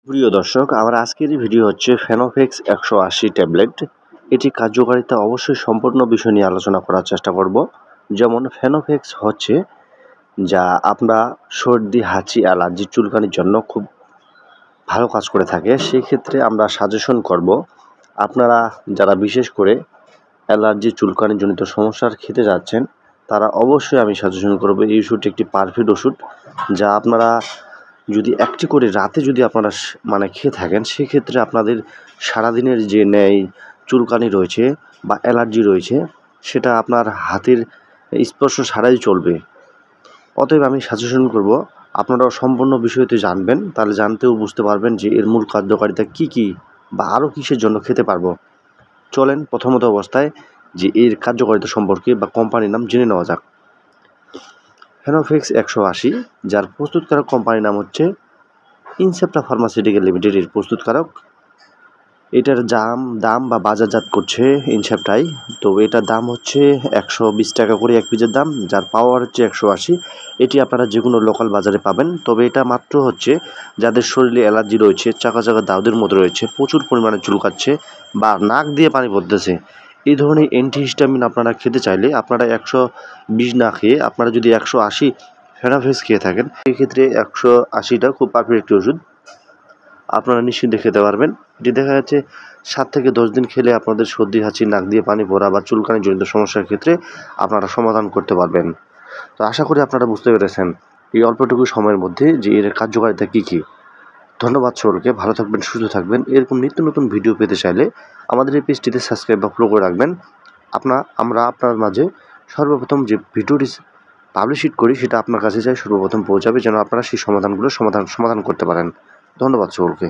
প্রিয় দর্শক, আমার আজকের ভিডিও হচ্ছে ফেনোফেক্স 180 ট্যাবলেট। এটি কার্যকারিতা অবশ্যই সম্পূর্ণ বিষয় নিয়ে আলোচনা করার চেষ্টা করব। যেমন ফেনোফেক্স হচ্ছে যা আমরা সর্দি, হাঁচি, অ্যালার্জি, চুলকানির জন্য খুব ভালো কাজ করে থাকে। সেক্ষেত্রে আমরা সাজেশন করব আপনারা যারা বিশেষ করে অ্যালার্জি, চুলকানিজনিত সমস্যার খেতে যাচ্ছেন, তারা অবশ্যই আমি সাজেশন করব এই ওষুধটি একটি পারফেক্ট ওষুধ, যা আপনারা যদি একটি করে রাতে যদি আপনারা খেয়ে থাকেন, সেক্ষেত্রে আপনাদের সারাদিনের যে চুলকানি রয়েছে বা অ্যালার্জি রয়েছে, সেটা আপনার হাতের স্পর্শ ছাড়াই চলবে। অতএব আমি সাজেশন করব আপনারাও সম্পূর্ণ বিষয়টি জানবেন, তাহলে জানতেও বুঝতে পারবেন যে এর মূল কার্যকারিতা কী বা আরও কিসের জন্য খেতে পারবো। চলেন প্রথমত অবস্থায় যে এর কার্যকারিতা সম্পর্কে বা কোম্পানির নাম জেনে নেওয়া যাক। ফেনোফেক্স 180, যার প্রস্তুতকারক কোম্পানির নাম হচ্ছে ইনসেপ্টা ফার্মাসিউটিক্যাল লিমিটেড এর প্রস্তুতকারক। এটার দাম বা বাজারজাত করছে ইনসেপ্টাই। তো এটার দাম হচ্ছে 120 টাকা করে এক পিসের দাম, যার পাওয়ার হচ্ছে 180। এটি আপনারা যে কোনো লোকাল বাজারে পাবেন। তবে এটা মাত্র হচ্ছে যাদের শরীরে অ্যালার্জি রয়েছে, চাকা দাউদের মতো রয়েছে, প্রচুর পরিমাণে চুলকাচ্ছে বা নাক দিয়ে পানি পড়তেছে, এই ধরনের অ্যান্টিহিস্টামিন আপনারা খেতে চাইলে আপনারা 120 না খেয়ে আপনারা যদি 180 ফেনোফেক্স খেয়ে থাকেন, সেক্ষেত্রে 180টা খুব পারফেক্ট একটি ওষুধ, আপনারা নিশ্চিন্তে খেতে পারবেন। এটি দেখা যাচ্ছে 7 থেকে 10 দিন খেলে আপনাদের সর্দি, হাঁচি, নাক দিয়ে পানি পড়া বা চুলকানিজনিত সমস্যার ক্ষেত্রে আপনারা সমাধান করতে পারবেন। তো আশা করি আপনারা বুঝতে পেরেছেন এই অল্পটুকু সময়ের মধ্যে যে এর কার্যকারিতা কী। ধন্যবাদ সকলকে, ভালো থাকবেন, সুস্থ থাকবেন। এরকম নিত্য নতুন ভিডিও পেতে চাইলে আমাদের এই পেজটিতে সাবস্ক্রাইব বা ফলো করে রাখবেন। আমরা আপনার মাঝে সর্বপ্রথম যে ভিডিওটি পাবলিশ করি সেটা আপনার কাছে সর্বপ্রথম পৌঁছাবে, যেন আপনারা সেই সমাধানগুলো সমাধান করতে পারেন। ধন্যবাদ সকলকে।